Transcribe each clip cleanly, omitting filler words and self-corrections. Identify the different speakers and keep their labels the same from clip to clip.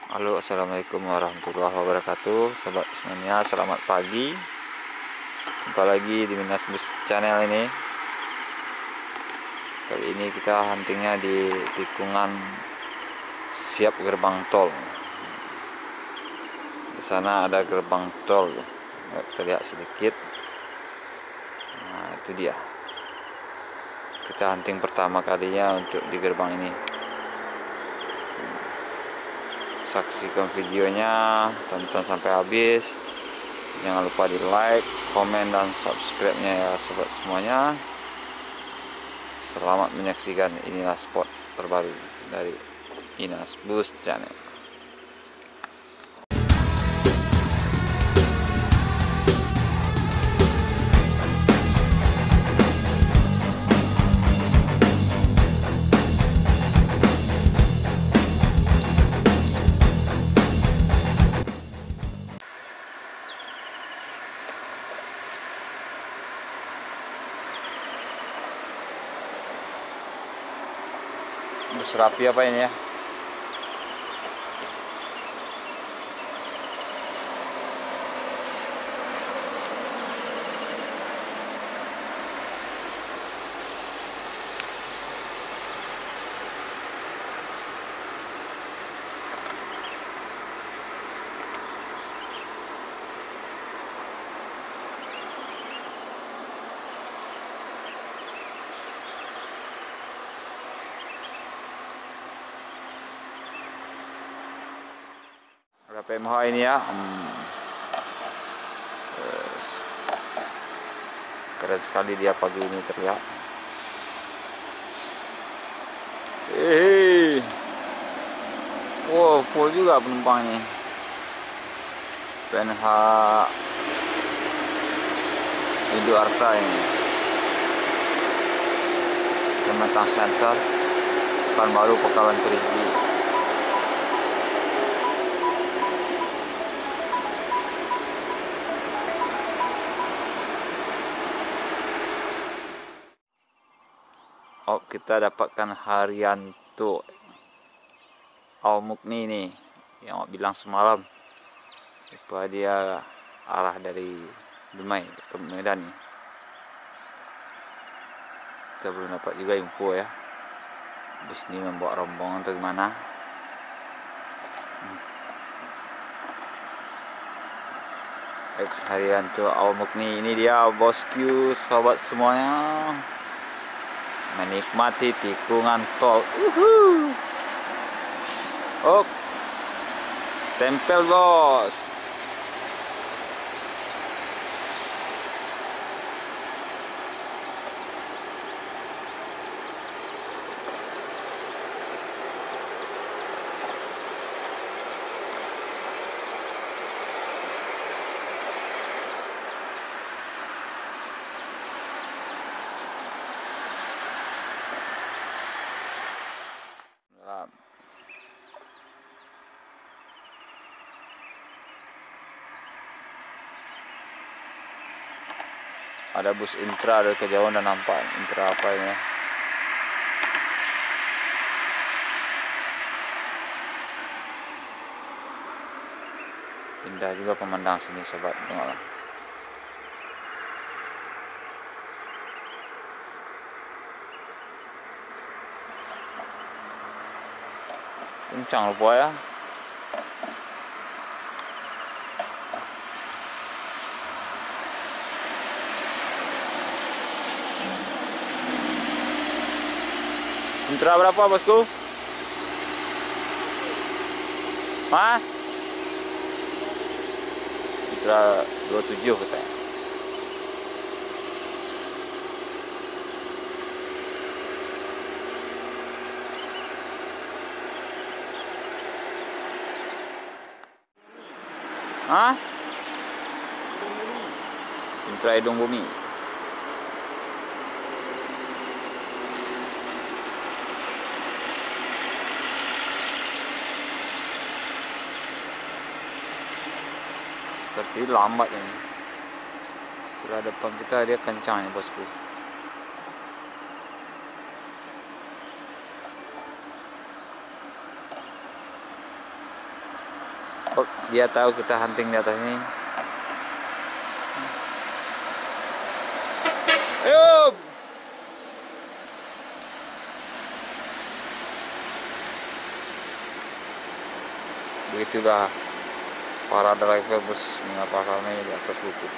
Speaker 1: Halo, assalamualaikum warahmatullahi wabarakatuh, sobat semuanya. Selamat pagi. Jumpa lagi di Minas Bus Channel ini. Kali ini kita huntingnya di tikungan Siap gerbang tol. Di sana ada gerbang tol, terlihat sedikit. Nah, itu dia. Kita hunting pertama kalinya untuk di gerbang ini. Saksikan videonya, tonton sampai habis. Jangan lupa di like, komen, dan subscribe-nya ya sobat semuanya. Selamat menyaksikan, inilah spot terbaru dari Minas Bus Channel. Bus rapi apa ini ya? Ada PMH ini ya. Keren sekali dia pagi ini terlihat. Wow, full juga penumpangnya. PNH Indo Arta ini. Kementerian Center, Pekanbaru, Pekalan Perigi. Oh, kita dapatkan Haryanto Al-Mukni nih, yang bilang semalam supaya dia arah dari Dumai ke Medan nih. Kita belum dapat juga info ya, bus ini membawa rombongan atau gimana. X Haryanto Al-Mukni, ini dia bosku, sobat semuanya, menikmati tikungan tol. Oh, tempel bos. Ada bus Intra dari kejauhan, dan nampak Intra apa ini ya. Indah juga pemandang sini sobat, tengoklah. Kencang lupa ya. Intra berapa bosku? Hah? Intra 27 katanya. Hah? Intra Hidung Bumi. Seperti lambat ini. Setelah depan kita dia kencang nih bosku. Oh, dia tahu kita hunting di atas ini. Ayo. Begitulah para driver bus mengapa kami di atas bukit.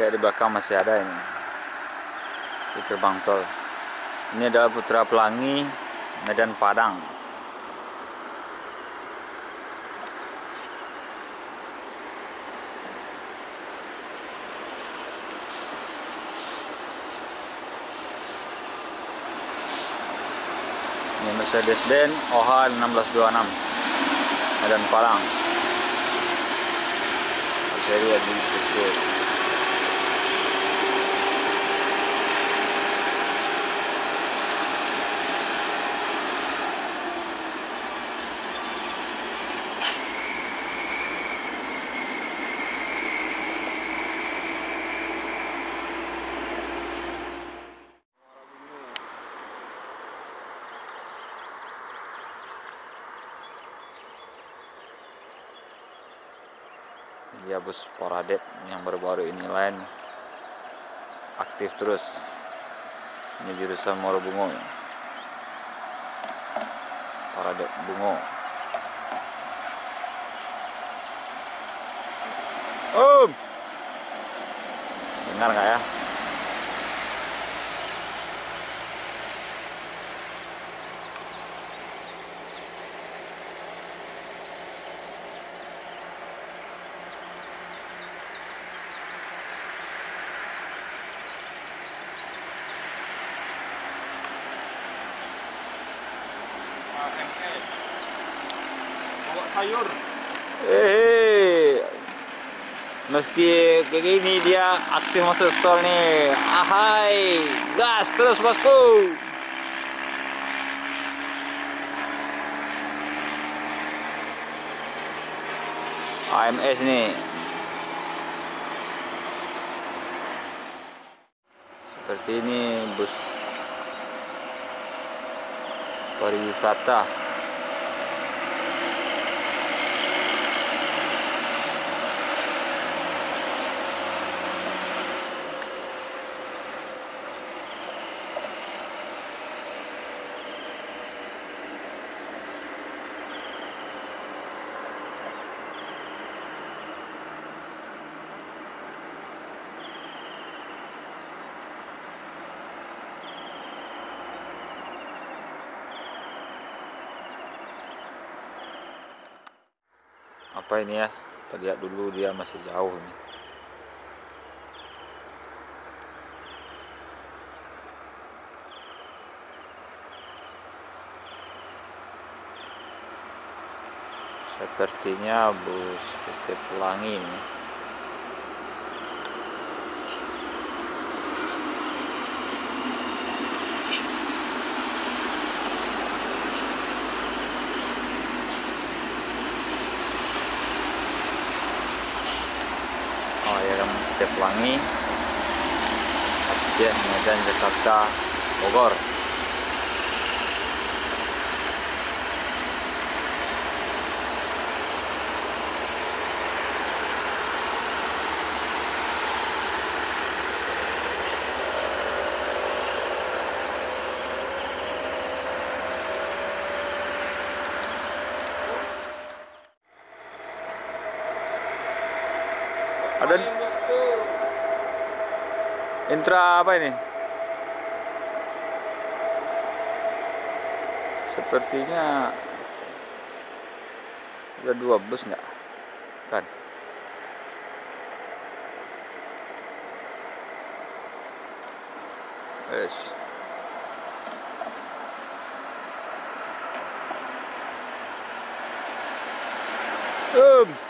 Speaker 1: Kayak di belakang masih ada ini di gerbang tol. Ini adalah Putra Pelangi, Medan Padang. Ini Mercedes-Benz OH 1626 Medan Padang. Seri di Putri. Dia bus Poradet yang baru-baru ini lain aktif terus. Ini jurusan Muara Bungo, Poradet Bungo. Dengar nggak ya?
Speaker 2: Bawa sayur.
Speaker 1: Meski kayak gini dia aktif masuk tol nih. Ahai, gas terus bosku. AMS nih. Seperti ini bus pariwisata. Apa ini ya? Kita lihat dulu, dia masih jauh nih. Sepertinya bus PT Pelangi ini. Oh ya kan, PT Pelangi, Aceh, Medan, Jakarta, Bogor. Ada intra apa ini? Sepertinya ada 2 bus nggak? Kan? Yes. Om.